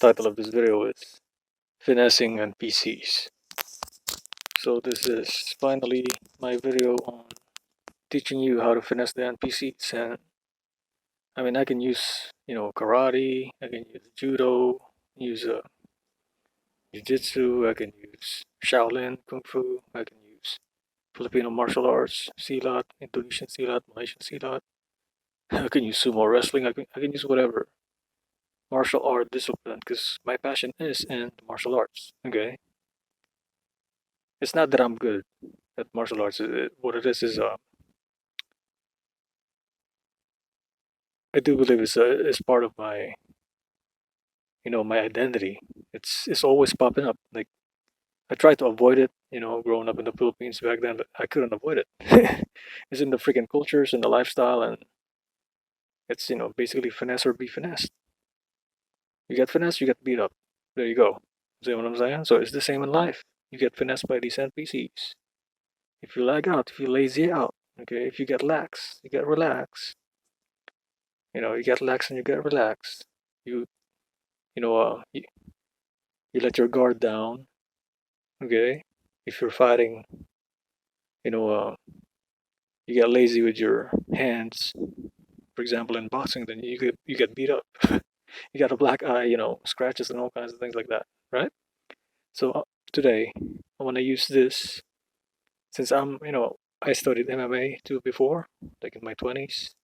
title of this video is Finessing NPCs. So this is finally my video on teaching you how to finesse the NPCs. And I mean, I can use, karate, I can use judo, use jiu jitsu, I can use Shaolin Kung Fu, I can use Filipino martial arts, silat, Indonesian silat, Malaysian silat. I can use sumo wrestling, I can use whatever martial art discipline because my passion is in martial arts. Okay, it's not that I'm good at martial arts. What it is I do believe it's part of my my identity. It's always popping up. Like I tried to avoid it. Growing up in the Philippines back then, but I couldn't avoid it. It's in the freaking cultures and the lifestyle, and it's basically finesse or be finessed. You get finessed, you get beat up. There you go. See what I'm saying? So it's the same in life. You get finessed by these NPCs. If you lag out, if you lazy out, okay, if you get lax, you get relaxed. You get lax and you get relaxed. You you know you, you let your guard down, okay? If you're fighting, you know you get lazy with your hands. For example, in boxing, then you get beat up. You got a black eye, scratches and all kinds of things like that, right? So today I want to use this since I studied MMA too before, like in my 20s.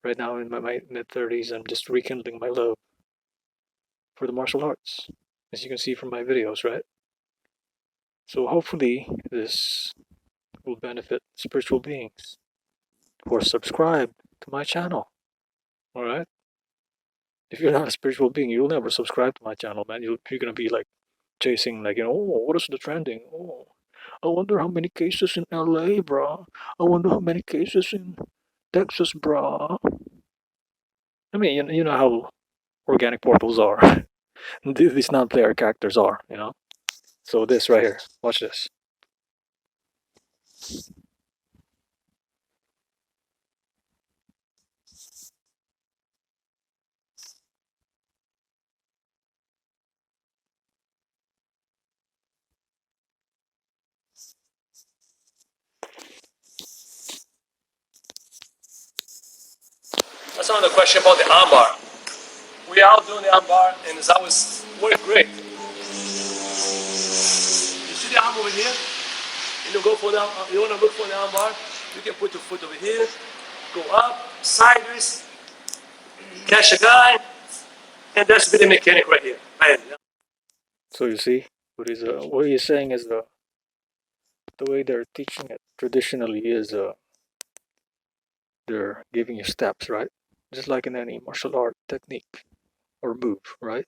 Right now in my mid 30s, I'm just rekindling my love for the martial arts, as you can see from my videos, right? So hopefully this will benefit spiritual beings who are subscribed to my channel. All right. If you're not a spiritual being, you'll never subscribe to my channel, man. You're gonna be like chasing, like, oh, what is the trending? Oh, I wonder how many cases in LA, bro. I wonder how many cases in Texas, bro. I mean, you know how organic portals are. These non-player characters are. So this right here, watch this. That's another question about the armbar. We are doing the armbar, and it's always worked great. You see the arm over here? You go for the, you want to look for the armbar? You can put your foot over here, go up, sideways, catch a guy, and that's the mechanic right here. So you see, what he's saying is the way they're teaching it traditionally is they're giving you steps, right? Just like in any martial art technique or move, right?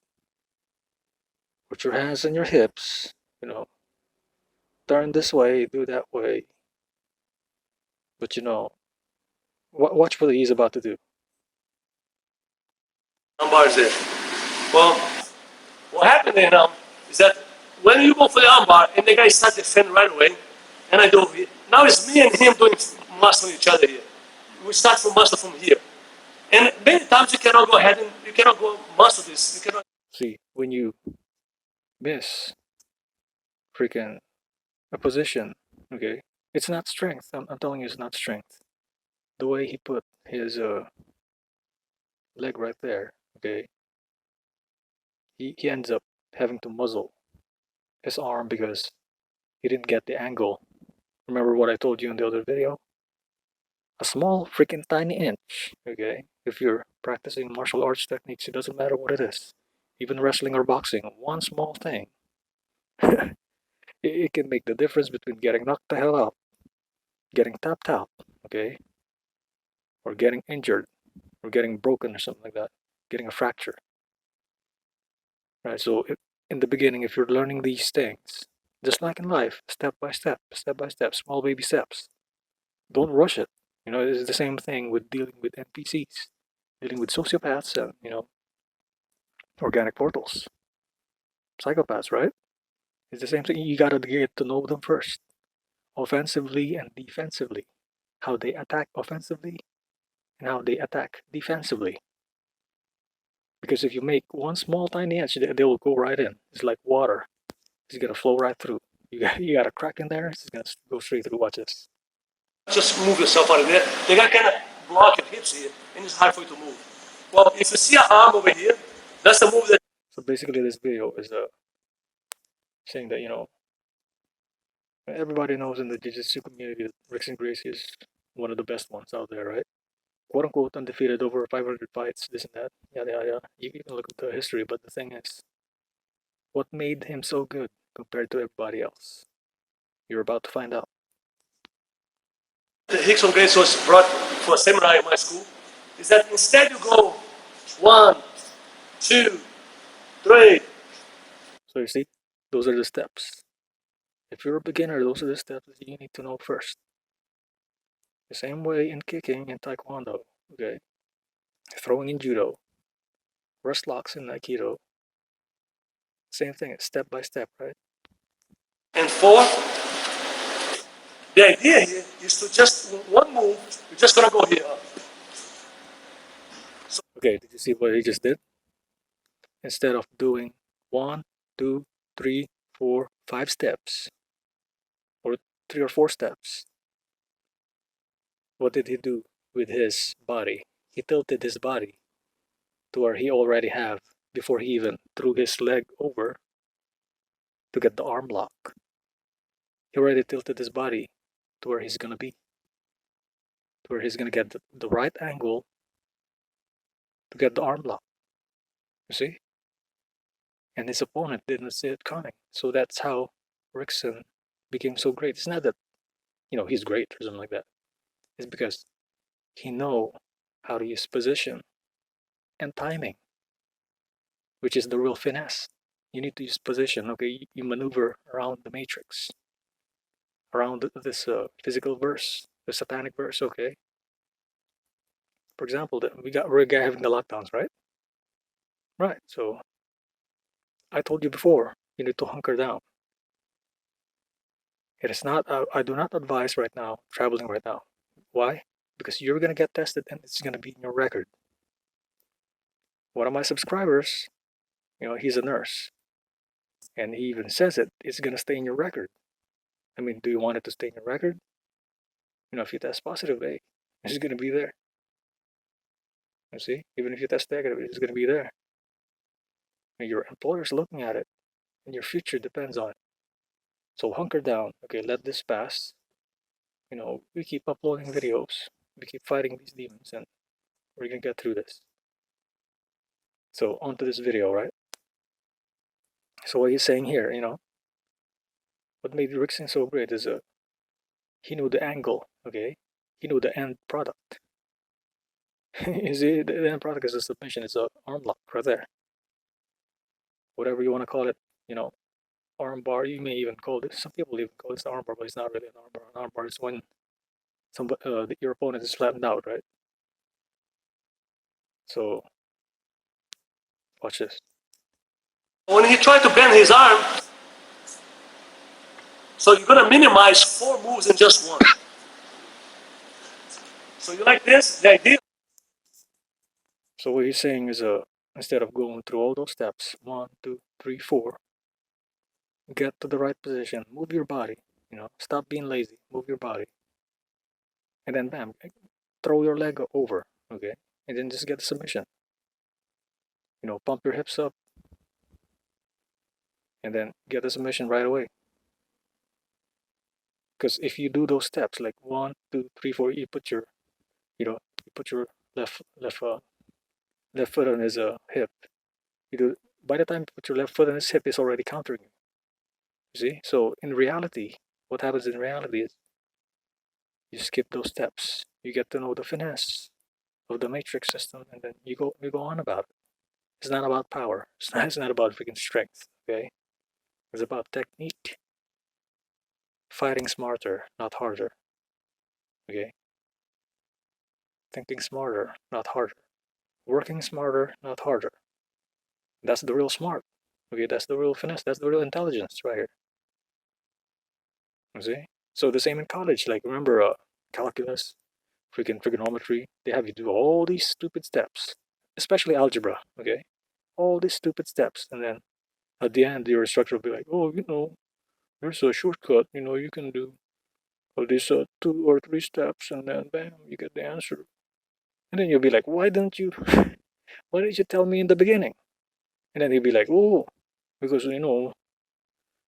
Put your hands on your hips, turn this way, do that way. But watch what he's about to do. Armbar there. Well, what happened there now is that when you go for the armbar and the guy starts defending right away, and I dove here. Now it's me and him doing muscle each other here. We start from muscle from here. And many times you cannot go ahead and you cannot go muscle this. You cannot see when you miss freaking a position, okay? It's not strength. I'm telling you it's not strength. The way he put his leg right there, okay? He ends up having to muzzle his arm because he didn't get the angle. Remember what I told you in the other video? A small freaking tiny inch, okay? If you're practicing martial arts techniques, it doesn't matter what it is. Even wrestling or boxing, one small thing, it can make the difference between getting knocked the hell out, getting tapped out, okay? Or getting injured, or getting broken or something like that, getting a fracture. Right, so in the beginning, if you're learning these things, just like in life, step by step, small baby steps. Don't rush it. It's the same thing with dealing with NPCs, dealing with sociopaths and, organic portals, psychopaths, right? It's the same thing. You gotta get to know them first, offensively and defensively. How they attack offensively and how they attack defensively. Because if you make one small tiny edge, they will go right in. It's like water. It's gonna flow right through. You got a crack in there. It's gonna go straight through. Watch this. Just move yourself out of there. They got kind of block your hips here, and it's hard for you to move. Well, if you see an arm over here, that's the move that. So basically, this video is saying that everybody knows in the jiu-jitsu community that Rickson Gracie is one of the best ones out there, right? Quote unquote undefeated, over 500 fights, this and that, yada yada. You can look at the history, but the thing is, what made him so good compared to everybody else? You're about to find out. The Rickson Gracie was brought for a seminar in my school is that instead you go 1, 2, 3. So you see, those are the steps. If you're a beginner, those are the steps that you need to know first. The same way in kicking and taekwondo, okay? Throwing in judo, wrist locks in aikido. Same thing, it's step by step, right? And 4, the idea here is to just one move, you're just gonna go here. Okay, did you see what he just did? Instead of doing 1, 2, 3, 4, 5 steps, or 3 or 4 steps, what did he do with his body? He tilted his body to where he already have before he even threw his leg over to get the arm lock. He already tilted his body to where he's gonna be, to where he's gonna get the right angle to get the arm lock. You see? And his opponent didn't see it coming. So that's how Rickson became so great. It's not that he's great or something like that. It's because he know how to use position and timing, which is the real finesse. You need to use position. Okay, you maneuver around the matrix, around this physical verse, the satanic verse. Okay. For example, we're a guy having the lockdowns, right? Right. So I told you before, you need to hunker down. It is not. I do not advise right now traveling right now. Why? Because you're gonna get tested and it's gonna be in your record. One of my subscribers, he's a nurse, and he even says it's gonna stay in your record. I mean, do you want it to stay in your record? If you test positive, hey, it's gonna be there. You see, even if you test negative, it's gonna be there. And your employer's looking at it, and your future depends on it. So hunker down. Okay, let this pass. We keep uploading videos. We keep fighting these demons, and we're gonna get through this. So onto this video, right? So what he's saying here, what made Rickson so great is he knew the angle. Okay, he knew the end product. You see, the end product is a submission. It's a arm lock right there. Whatever you want to call it, arm bar. You may even call this. Some people even call this an arm bar, but it's not really an arm bar. An arm bar is when your opponent is flattened out, right? So watch this. When he tried to bend his arm, so you're gonna minimize 4 moves in just one. So you like this? The idea. So what he's saying is instead of going through all those steps, 1, 2, 3, 4, get to the right position, move your body, stop being lazy, move your body, and then bam, throw your leg over, okay, and then just get the submission. Pump your hips up, and then get the submission right away. Because if you do those steps like 1, 2, 3, 4, you put your left foot on his hip. By the time you put your left foot on his hip, it's already countering you. You see? So in reality, what happens in reality is you skip those steps. You get to know the finesse of the matrix system, and then you go on about it. It's not about power. It's not about freaking strength. Okay? It's about technique. Fighting smarter, not harder. Okay? Thinking smarter, not harder. Working smarter, not harder. That's the real smart. Okay, that's the real finesse. That's the real intelligence right here. You see? So the same in college. Like remember, calculus, freaking trigonometry. They have you do all these stupid steps, especially algebra. Okay, all these stupid steps, and then at the end, your instructor will be like, "Oh, there's a shortcut. You can do all these 2 or 3 steps, and then bam, you get the answer." And then you'll be like, why didn't you tell me in the beginning?" And then he'll be like, "Oh, because you're gonna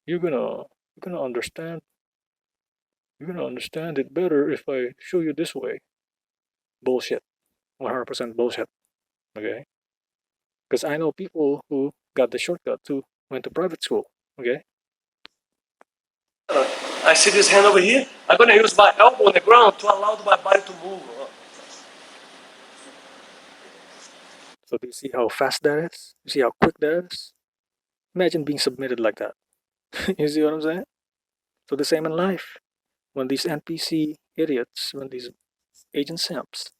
you're gonna understand you're gonna understand it better if I show you this way." Bullshit. 100% bullshit. Okay? Because I know people who got the shortcut who went to private school. Okay? I see this hand over here. I'm gonna use my elbow on the ground to allow my body to move. So do you see how fast that is? You see how quick that is? Imagine being submitted like that. You see what I'm saying? So the same in life. When these NPC idiots, when these agent simps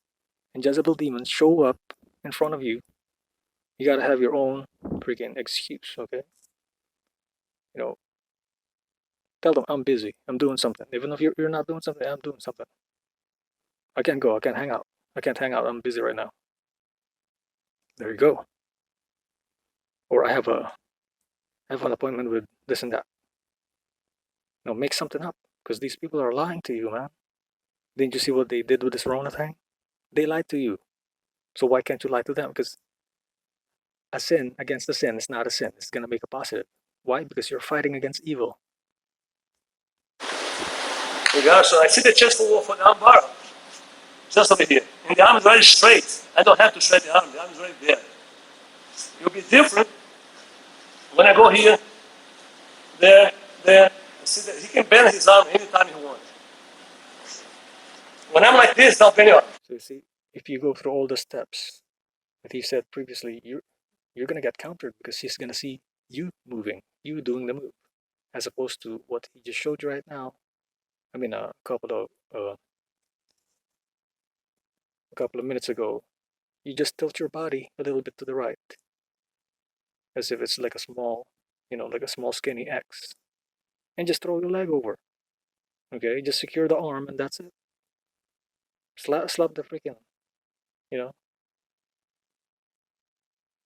and Jezebel demons show up in front of you, you gotta have your own freaking excuse, okay? You know, tell them I'm busy, I'm doing something. Even if you're not doing something, I'm doing something. I can't go, I can't hang out. I can't hang out, I'm busy right now. There you go. Or I have an appointment with this and that. Make something up. Because these people are lying to you, man. Didn't you see what they did with this Rona thing? They lied to you. So why can't you lie to them? Because a sin against a sin is not a sin. It's gonna make a positive. Why? Because you're fighting against evil. Yeah, so I see the chest for the arm bar. Just over here. And the arm is very straight. I don't have to shred the arm. The arm is right there. It'll be different when I go here, there, there. See that he can bend his arm anytime he wants. When I'm like this, don't bend your arm. So you see, if you go through all the steps that he said previously, you're gonna get countered because he's gonna see you moving, you doing the move, as opposed to what he just showed you right now. I mean, a couple of minutes ago, you just tilt your body a little bit to the right, as if it's like a small, like a small skinny X, and just throw your leg over. Okay, just secure the arm, and that's it. Slap the freaking, you know,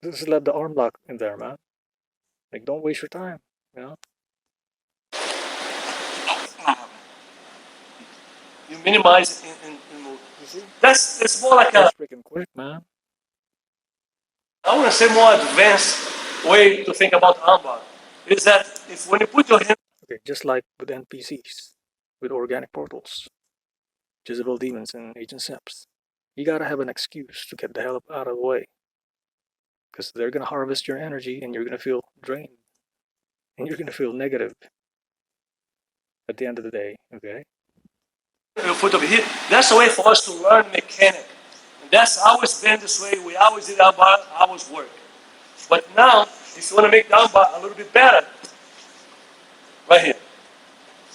just let the arm lock in there, man. Like, don't waste your time, you know. You minimize it in move. You see, That's it's more like a that's freaking quick, man. I want to say more advanced way to think about armbar is that if when you put your hand Okay, just like with NPCs, with organic portals, Jezebel demons, and Agent Sips, you gotta have an excuse to get the hell out of the way, because they're gonna harvest your energy, and you're gonna feel drained, and you're gonna feel negative at the end of the day. Okay. your foot over here, that's a way for us to learn mechanic. And that's always been this way. We always did armbar, always work. But now, if you want to make the armbar a little bit better, right here,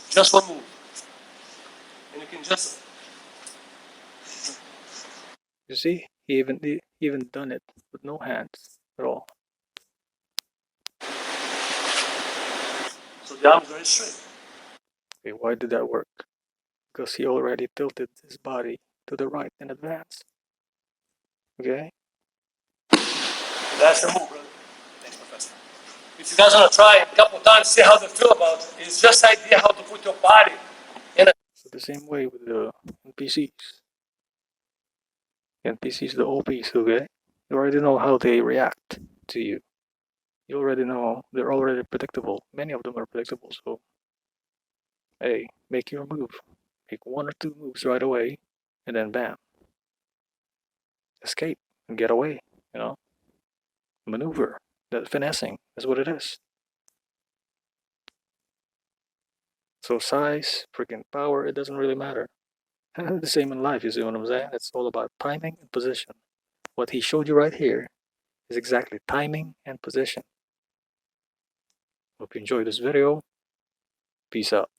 just one move, and you can just You see, he even done it with no hands at all. so the arm is very straight. Okay, why did that work? Because he already tilted his body to the right in advance. Okay. That's the move, brother. Thanks, Professor. If you guys want to try it a couple of times, see how they feel about it. It's just idea how to put your body in a So the same way with the NPCs. NPCs, the OPs, okay? You already know how they react to you. You already know they're already predictable. Many of them are predictable, so hey, make your move. Make 1 or 2 moves right away, and then bam, escape and get away, you know? Maneuver. That finessing is what it is. So size, freaking power, it doesn't really matter. The same in life, you see what I'm saying? It's all about timing and position. What he showed you right here is exactly timing and position. Hope you enjoyed this video. Peace out.